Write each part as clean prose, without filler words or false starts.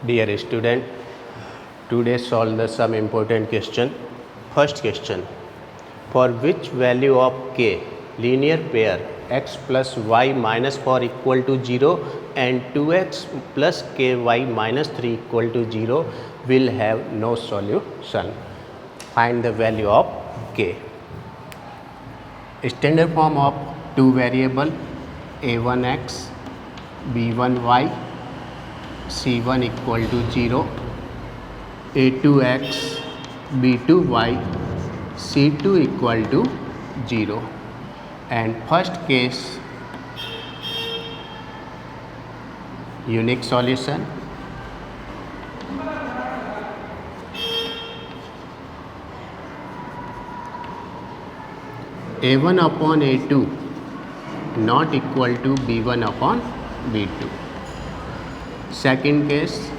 Dear student, today solve the some important question. First question: for which value of k linear pair x plus y minus 4 equal to 0 and 2x plus ky minus 3 equal to 0 will have no solution? Find the value of k. Standard form of two variable a1x b1y c1 equal to 0, a2x b2y c2 equal to 0, and first case unique solution. a1 upon a2 not equal to b1 upon b2. Second case,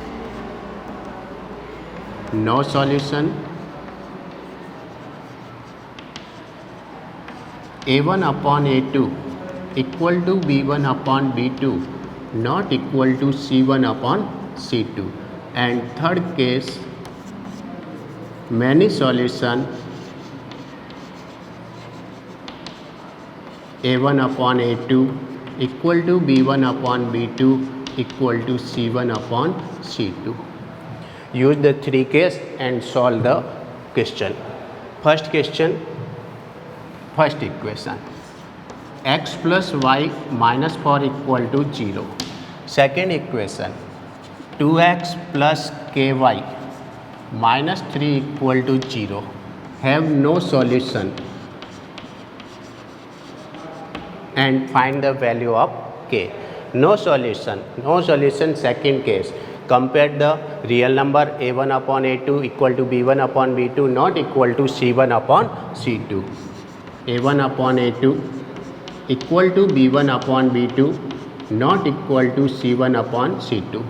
no solution. a1 upon a2 equal to b1 upon b2 not equal to c1 upon c2. And third case, many solution. a1 upon a2 equal to b1 upon b2 equal to c1 upon c2. Use the three case and solve the question. First question, first equation, x plus y minus 4 equal to 0. Second equation, 2x plus ky minus 3 equal to 0 have no solution, and find the value of k. No solution, second case. Compare the real number a1 upon a2 equal to b1 upon b2 not equal to c1 upon c2. a1 upon a2 equal to b1 upon b2 not equal to c1 upon c2.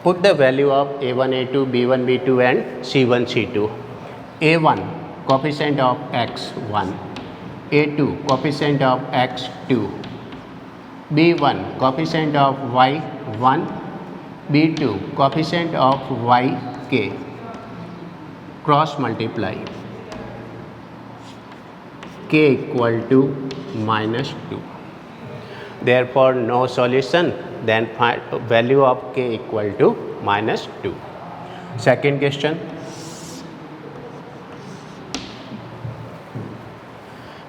Put the value of a1 a2 b1 b2 and c1 c2. a1 coefficient of x 1, a2 coefficient of x 2, b1 coefficient of y 1, b2 coefficient of y k. Cross multiply, k equal to minus 2. Therefore no solution, then find value of k equal to minus 2. Second question,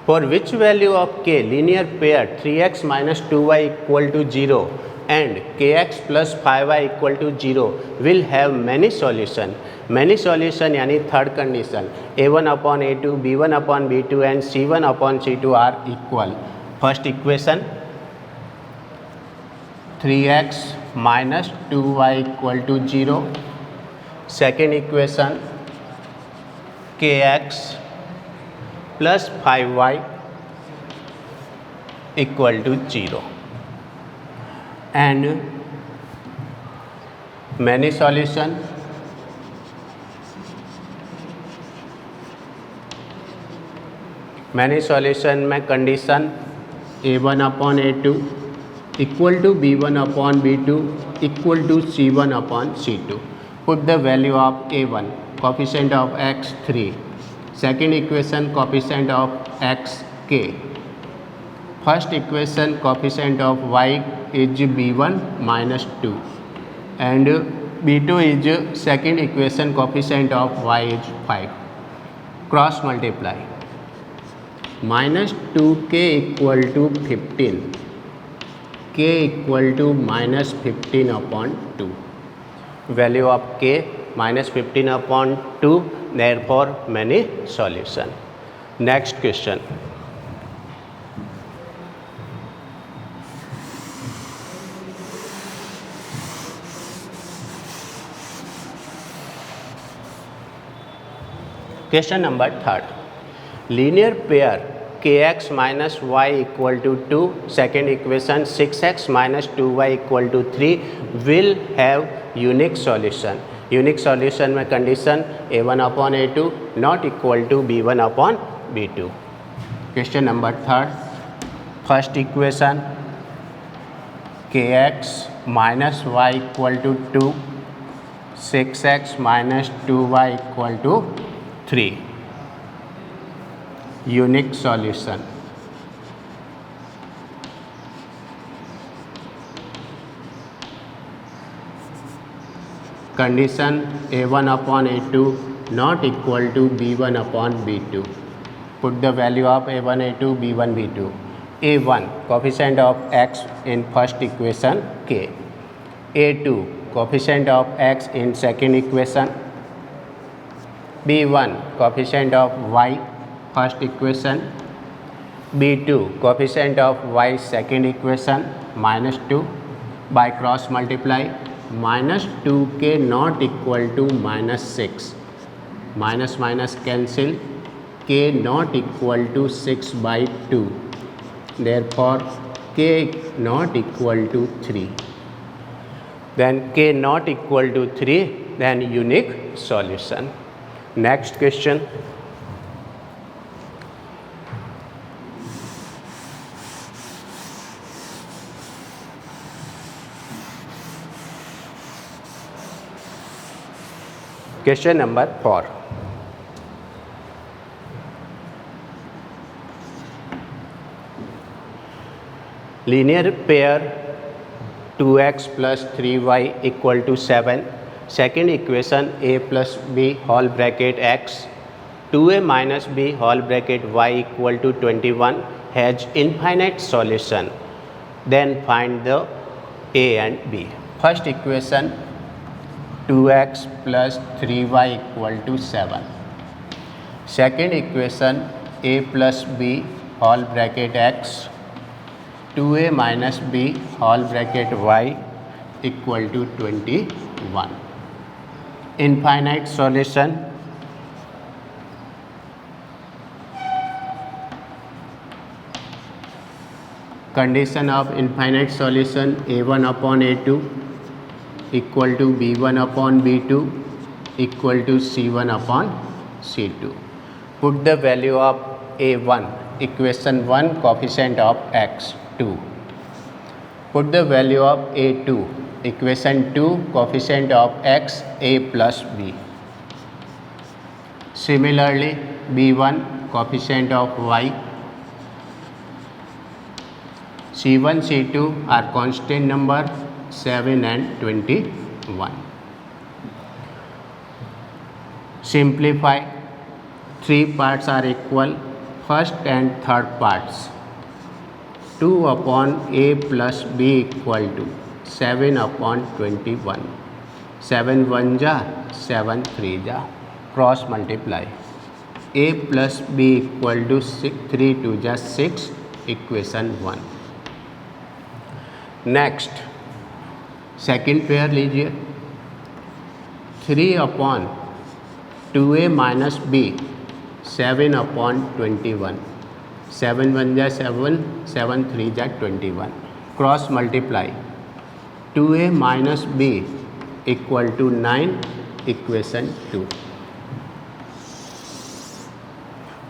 for which value of k linear pair 3x minus 2y equal to 0 and kx plus 5y equal to 0 will have many solution. Many solution यानी third condition, a1 upon a2 b1 upon b2 and c1 upon c2 are equal. First equation, 3x minus 2y equal to 0. Second equation, kx plus 5y equal to 0, and many solution. Many solution में condition a1 upon a2 equal to b1 upon b2 equal to c1 upon c2. Put the value of a1 coefficient of x 3. Second equation coefficient of x k. First equation coefficient of y is b1 minus 2 and b2 is second equation coefficient of y is 5. Cross multiply, minus 2k equal to 15, k equal to minus 15 upon 2. Value of k minus 15 upon 2, therefore many solution. Next question, question number third, linear pair kx minus y equal to 2, second equation 6x minus 2y equal to 3 will have unique solution. Unique solution में condition a1 upon a2 not equal to b1 upon b2. Question number third, first equation kx minus y equal to 2, 6x minus 2y equal to 3. Unique solution. Condition a1 upon a2 not equal to b1 upon b2. Put the value of a1, a2, b1, b2. a1 coefficient of x in first equation k. a2 coefficient of x in second equation. b1 coefficient of y first equation. b2 coefficient of y second equation minus 2 by cross multiply. Minus 2k not equal to minus 6. Minus minus cancel. K not equal to 6 by 2. Therefore, k not equal to 3. Then k not equal to 3, then unique solution. Next question. Question number 4. Linear pair 2x plus 3y equal to 7. Second equation a plus b whole bracket x 2a minus b whole bracket y equal to 21 has infinite solution. Then find the a and b. First equation 2x plus 3y equal to 7. Second equation a plus b whole bracket x 2a minus b whole bracket y equal to 21. Infinite solution. Condition of infinite solution a1 upon a2 equal to b1 upon b2 equal to c1 upon c2. Put the value of a1 equation 1 coefficient of x 2. Put the value of a2 equation 2 coefficient of x a plus b. Similarly, b1 coefficient of y. c1 c2 are constant number 7 and 21. Simplify. Three parts are equal. First and third parts. 2 upon a plus b equal to 7 upon 21. 7 1 ja, 7 3 ja. Cross multiply. A plus b equal to 3 2 ja 6. Equation 1. Next. Second pair लीजिए 3 upon 2a minus B 7 upon 21. 7 1 जा 7, 7 3 जा 21. Cross multiply 2a minus b equal to 9. Equation 2.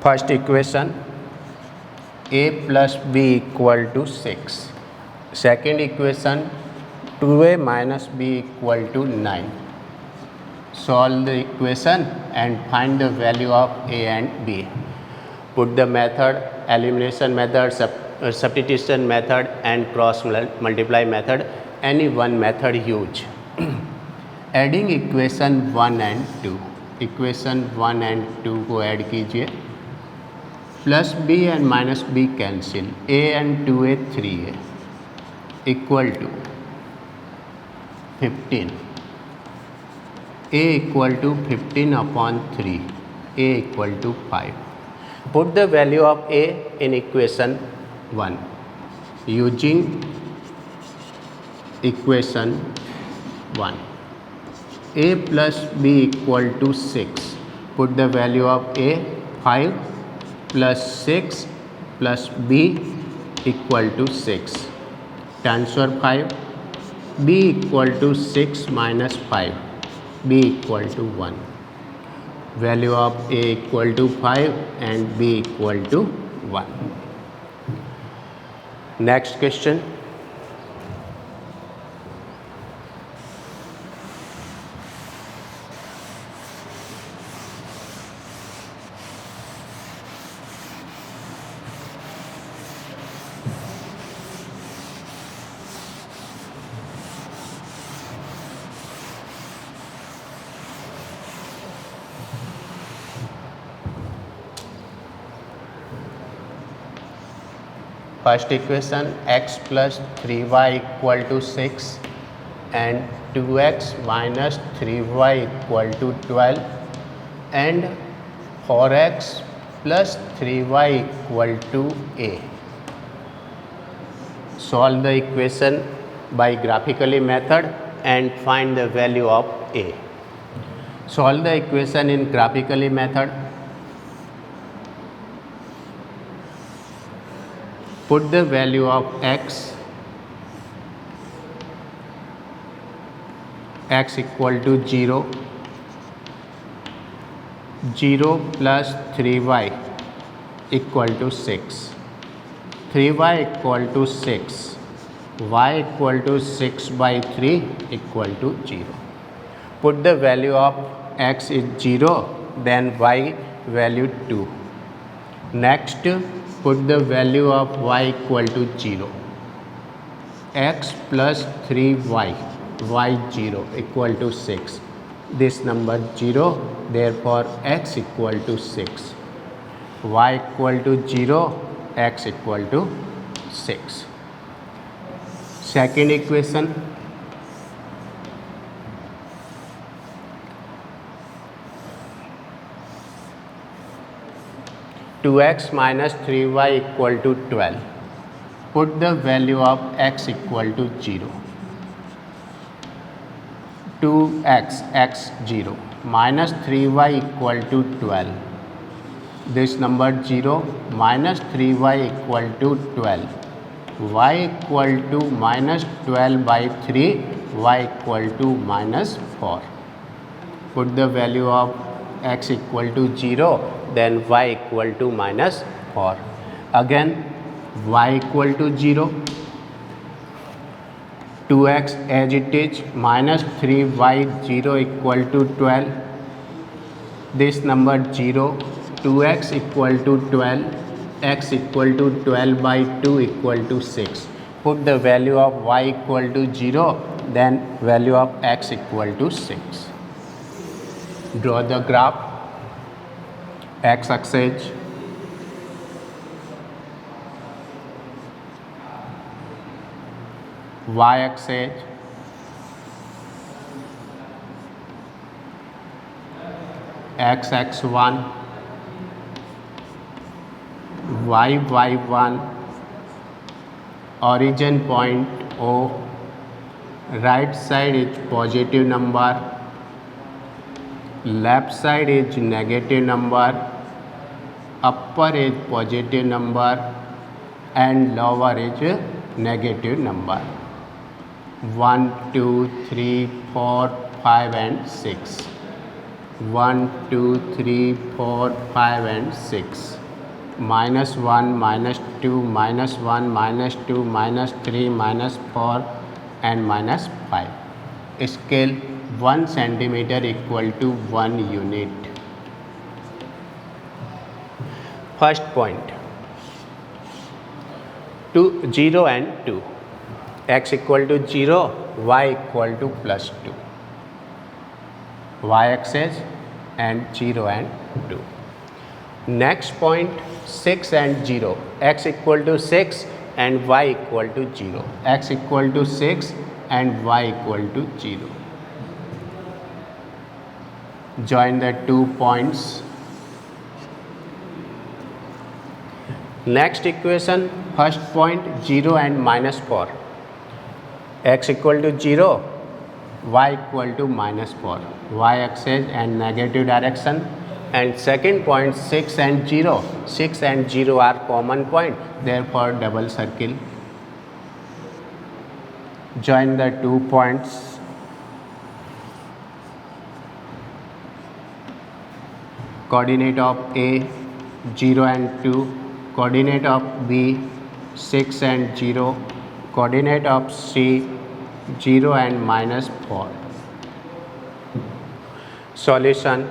First equation a plus b equal to 6. Second equation 2a minus b equal to 9. Solve the equation and find the value of a and b. Put the method, elimination method, substitution method and cross multiply method. Any one method use. Adding equation 1 and 2. Equation 1 and 2 को add कीजिए. Plus b and minus b cancel. a and 2a 3a equal to 15. a equal to 15 upon 3. a equal to 5. Put the value of a in equation 1. Using equation 1. a plus b equal to 6. Put the value of a 5 plus 6 plus b equal to 6. Transfer 5. b equal to 6 minus 5. b equal to 1. Value of a equal to 5 and b equal to 1. Next question. First equation, x plus 3y equal to 6 and 2x minus 3y equal to 12 and 4x plus 3y equal to a. Solve the equation by graphically method and find the value of a. Solve the equation in graphically method. Put the value of x equal to 0, 0 plus 3y equal to 6, 3y equal to 6, y equal to 6 by 3 equal to 0. Put the value of x is 0, then y value 2. Next, put the value of y equal to 0. X plus 3y, y 0 equal to 6. This number 0, therefore x equal to 6. Y equal to 0, x equal to 6. Second equation, two x minus 3y equal to 12. Put the value of x equal to 0. 2x, x 0, minus 3y equal to 12. This number 0, minus 3y equal to 12. Y equal to minus 12 by 3, y equal to minus 4. Put the value of x equal to 0, then y equal to minus 4. Again, y equal to 0, 2x as it is, minus 3y 0 equal to 12. This number 0, 2x equal to 12, x equal to 12 by 2 equal to 6. Put the value of y equal to 0, then value of x equal to 6. Draw the graph. X axis, y axis, x1, y1, origin point O, right side is positive number, left side is negative number, upper is positive number and lower is negative number. 1, 2, 3, 4, 5 and 6. 1, 2, 3, 4, 5 and 6. Minus 1, minus 2, minus 1, minus 2, minus 3, minus 4 and minus 5. Scale 1 centimeter equal to 1 unit. First point, 0 and 2. X equal to 0, y equal to plus 2. Y axis and 0 and 2. Next point, 6 and 0. X equal to 6 and y equal to 0. X equal to 6 and y equal to 0. Join the 2 points. Next equation, first point 0 and minus 4. X equal to 0, y equal to minus 4. Y axis and negative direction. And second point 6 and 0. 6 and 0 are common point, therefore double circle. Join the 2 points. Coordinate of A 0 and 2. Coordinate of B 6 and 0. Coordinate of C 0 and minus 4. Solution.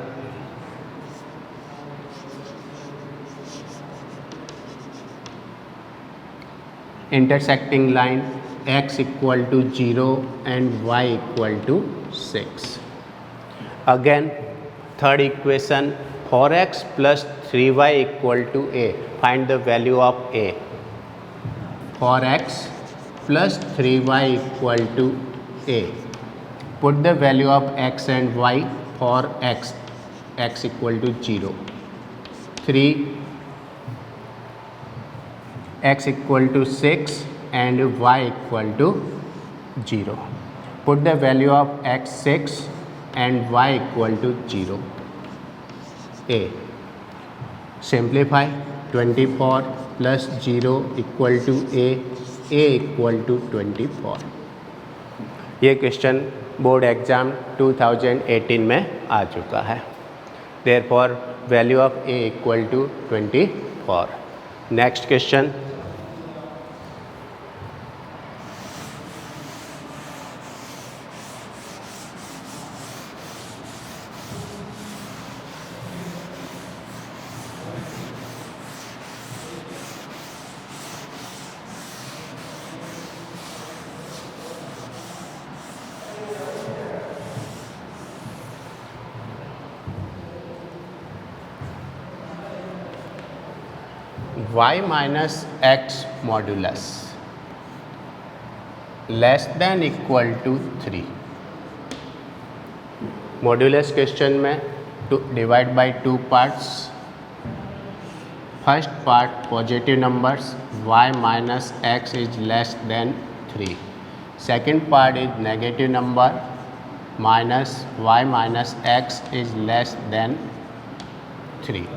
Intersecting line x equal to 0 and y equal to 6. Again, third equation, 4x plus 3y equal to a. Find the value of a. for x plus 3y equal to a. Put the value of x and y for x equal to 0. 3 x equal to 6 and y equal to 0. Put the value of x 6 and y equal to 0. A. Simplify. 24 plus 0 equal to a equal to 24. ये question board exam 2018 में आ चुका है. Therefore value of a equal to 24. Next question. Y minus x modulus less than equal to 3. Modulus question में divide by two parts. First part positive numbers, y minus x is less than 3. Second part is negative number minus y minus x is less than 3.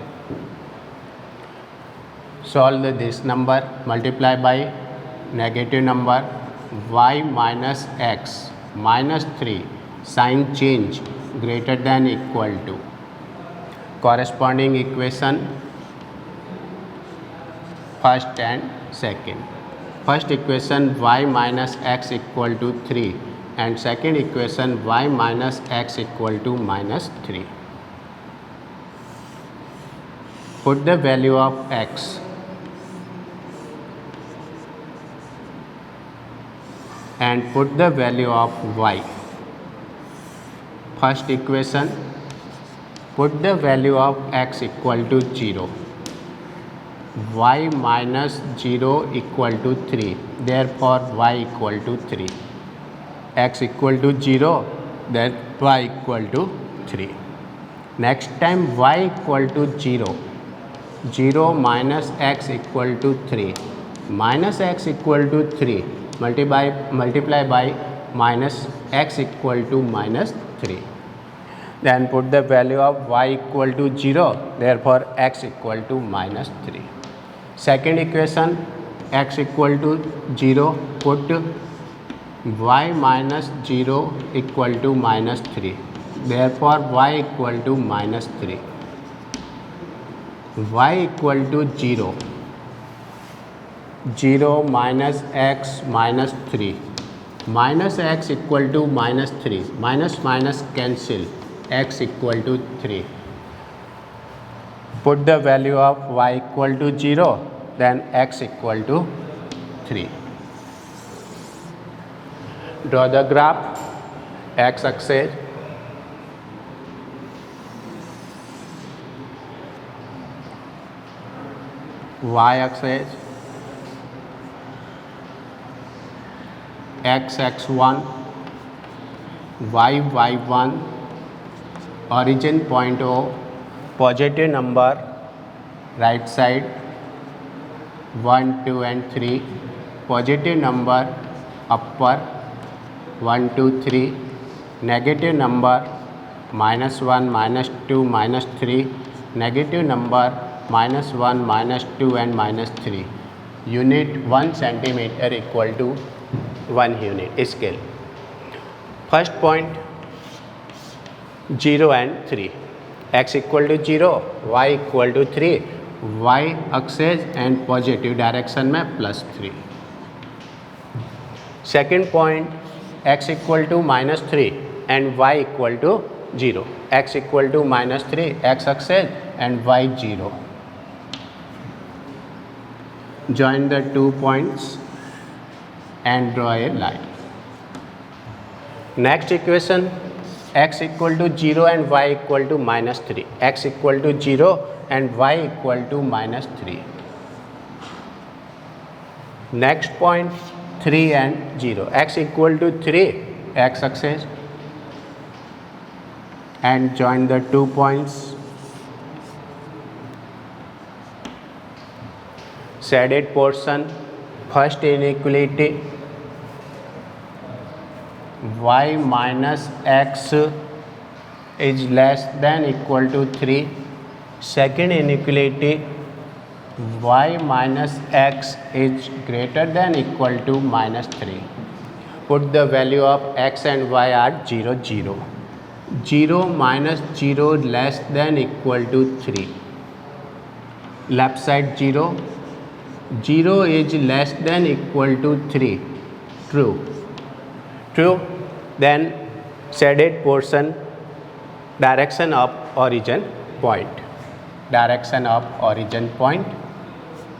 Solve this number, multiply by negative number y minus x minus 3, sign change greater than equal to. Corresponding equation first and second. First equation y minus x equal to 3 and second equation y minus x equal to minus 3. Put the value of x and put the value of y. First equation, put the value of x equal to 0. Y minus 0 equal to 3. Therefore y equal to 3. X equal to 0, then y equal to 3. Next time y equal to 0. 0 minus x equal to 3. Minus x equal to 3. Multiply by minus x equal to minus 3. Then put the value of y equal to 0. Therefore x equal to minus 3. Second equation, x equal to 0. Put y minus 0 equal to minus 3. Therefore y equal to minus 3. Y equal to 0. 0 minus x minus 3. Minus x equal to minus 3. Minus minus cancel. X equal to 3. Put the value of y equal to 0. Then x equal to 3. Draw the graph. X axis. Y axis. x1, y1, origin point O, positive number, right side 1, 2 and 3, positive number upper 1, 2, 3, negative number minus 1, minus 2, minus 3, negative number minus 1, minus 2 and minus 3. Unit 1 centimeter equal to 1 unit scale. First point 0 and 3. X equal to 0, y equal to 3, y axis and positive direction में plus 3. Second point x equal to minus 3 and y equal to 0. X equal to minus 3, x axis and y 0. Join the 2 points and draw a line. Next equation, x equal to 0 and y equal to minus 3. X equal to 0 and y equal to minus 3. Next point 3 and 0. X equal to 3, x axis, and join the 2 points. Shaded portion, first inequality, y minus x is less than equal to 3. Second inequality, y minus x is greater than equal to minus 3. Put the value of x and y are 0, 0. 0 minus 0 less than equal to 3. Left side 0. 0 is less than equal to 3. True. True. Then shaded portion, direction of origin point. Direction of origin point,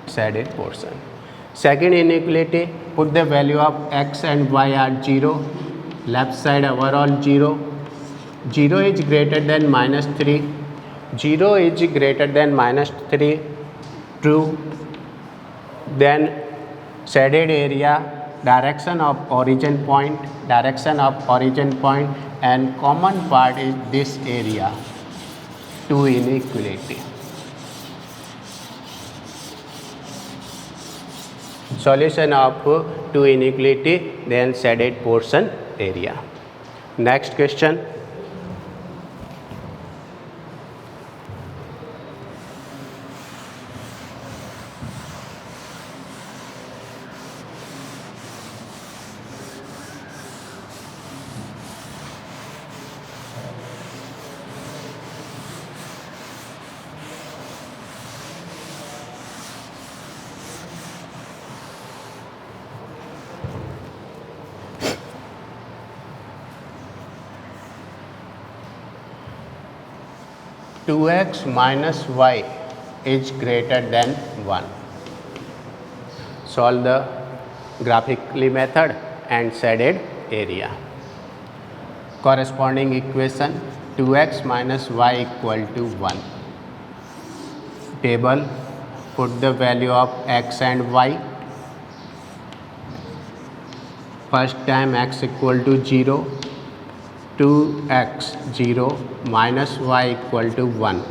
shaded portion. Second inequality, put the value of x and y are 0. Left side overall 0. 0 is greater than minus 3. 0 is greater than minus 3. True. Then shaded area, direction of origin point, and common part is this area. 2 inequality. Solution of 2 inequality, then shaded portion area. Next question. Two x minus y is greater than 1. Solve the graphically method and shaded area. Corresponding equation, 2x minus y equal to 1. Table, put the value of x and y. First time x equal to 0. 2x 0 minus y equal to 1.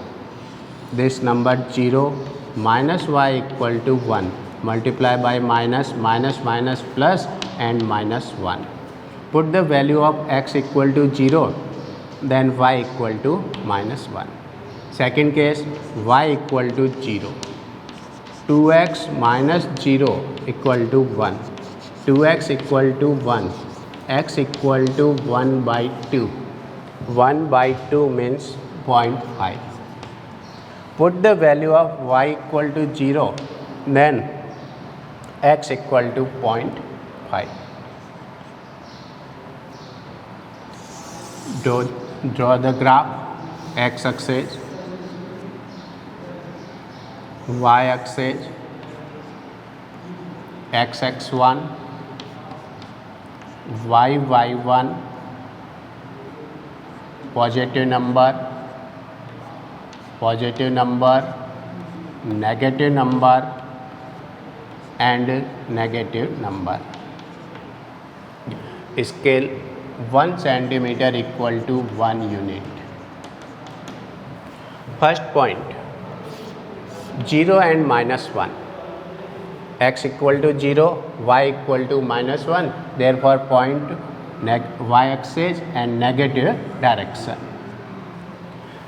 This number 0 minus y equal to 1. Multiply by minus, minus, minus, plus, and minus 1. Put the value of x equal to 0, then y equal to minus 1. Second case, y equal to 0. 2x minus 0 equal to 1. 2x equal to 1. X equal to 1 by 2. 1 by 2 means 0.5. Put the value of y equal to 0, then x equal to 0.5. Draw the graph, x axis, y axis, x1, y1, positive number, negative number, and negative number. Scale 1 centimeter equal to 1 unit. First point, 0 and minus 1. X equal to 0, y equal to minus 1, therefore point y axis and negative direction.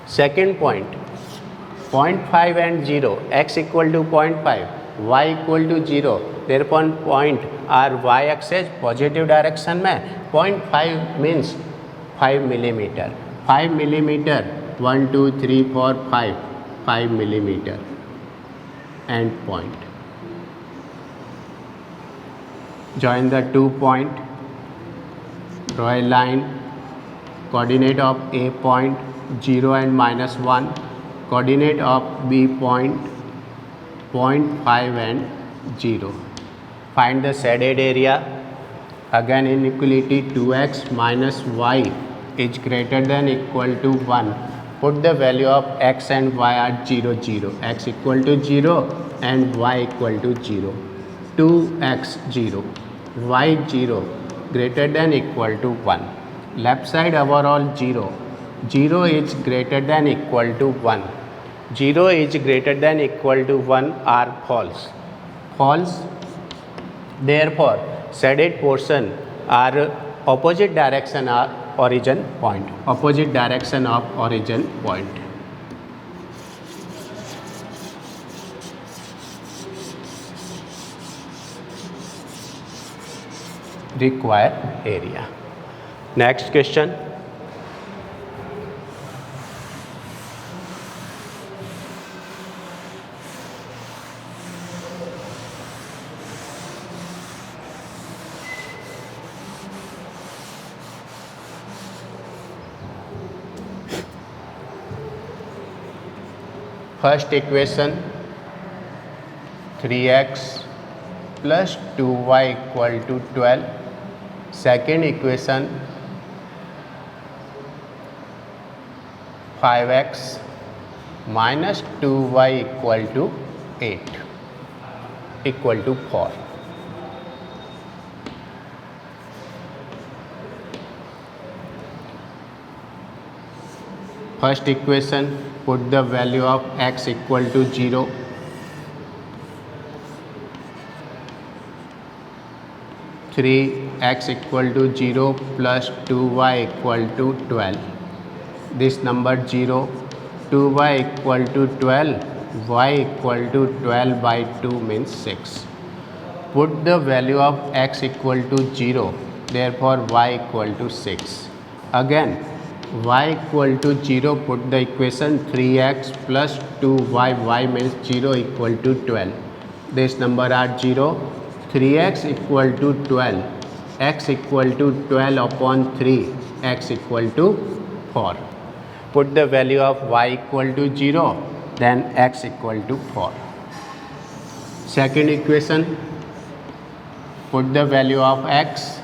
Second point, 0.5 and 0, x equal to 0.5, y equal to 0, therefore point are y axis positive direction में 0.5 means 5 millimeter. 5 millimeter, 1, 2, 3, 4, 5 millimeter, and point. Join the 2 point, draw a line, coordinate of A point 0 and minus 1, coordinate of B point 0.5 and 0. Find the shaded area. Again inequality, 2x minus y is greater than equal to 1. Put the value of x and y are 0, 0. X equal to 0 and y equal to 0. 2x 0 y 0 greater than equal to 1. Left side overall 0 0 is greater than equal to 1. 0 is greater than equal to 1 are false. Therefore shaded portion are opposite direction of origin point. Opposite direction of origin point. Required area. Next question. First equation 3x plus 2y equal to 12. Second equation 5x minus 2y equal to 8 equal to 4. First equation, put the value of x equal to 0. Three x equal to 0 plus 2y equal to 12. This number 0, 2y equal to 12, y equal to 12 by 2 means 6. Put the value of x equal to 0, therefore y equal to 6. Again y equal to 0, put the equation 3x plus 2y, y means 0 equal to 12. This number are 0. 3x equal to 12, x equal to 12 upon 3, x equal to 4. Put the value of y equal to 0, then x equal to 4. Second equation, put the value of x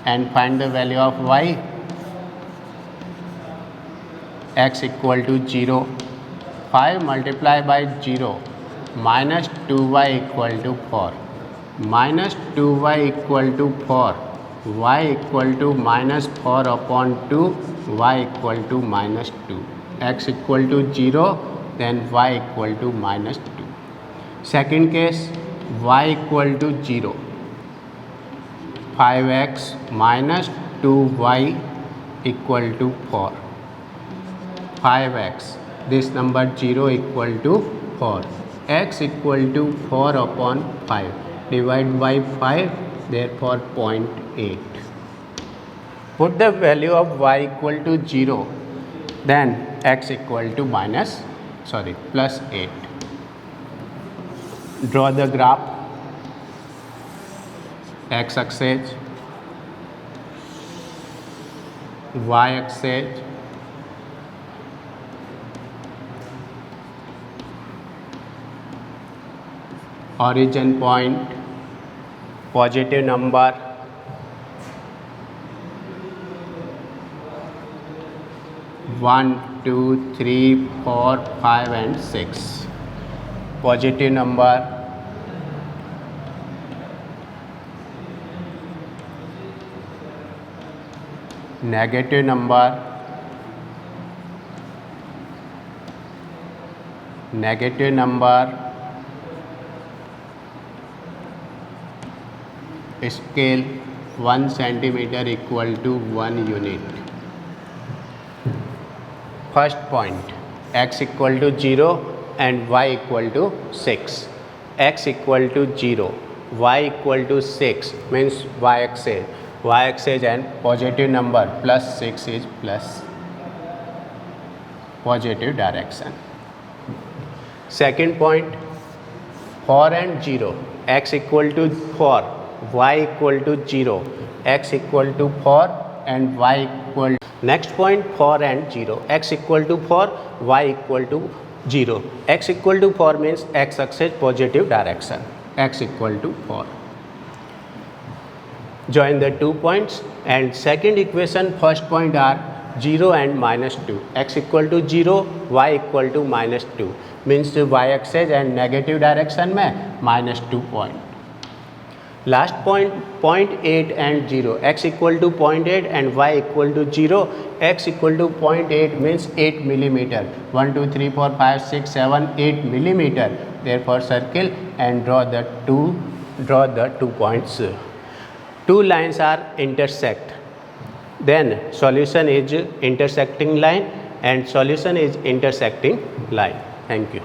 and find the value of y. X equal to 0, 5 multiplied by 0, minus 2y equal to 4. Minus 2y equal to 4, y equal to minus 4 upon 2, y equal to minus 2. X equal to 0, then y equal to minus 2. Second case, y equal to 0. 5x minus 2y equal to 4. 5x, this number 0 equal to 4. X equal to 4 upon 5. Divide by 5, therefore 0.8. Put the value of y equal to 0, then x equal to plus 8. Draw the graph. X axis, y axis, origin point, positive number, one, 2, 3, 4, 5 and 6. Positive number, negative number, negative number, scale 1 centimeter equal to 1 unit. First point, x equal to 0 and y equal to 6. X equal to 0, y equal to 6 means y axis and positive number plus 6 is plus positive direction. Second point, 4 and 0, x equal to 4, y equal to 0, x equal to 4 and y equal to. Next point, 4 and 0, x equal to 4, y equal to 0. X equal to 4 means x axis positive direction, x equal to 4. Join the 2 points and second equation first point are 0 and minus 2. X equal to 0, y equal to minus 2 means y axis and negative direction में minus 2 point. Last point 0.8 and 0, x equal to 0.8 and y equal to 0. X equal to 0.8 means 8 millimeter. 1, 2, 3, 4, 5, 6, 7, 8 millimeter. Therefore circle and draw the two points. Two lines are intersect. Then solution is intersecting line and solution is intersecting line. Thank you.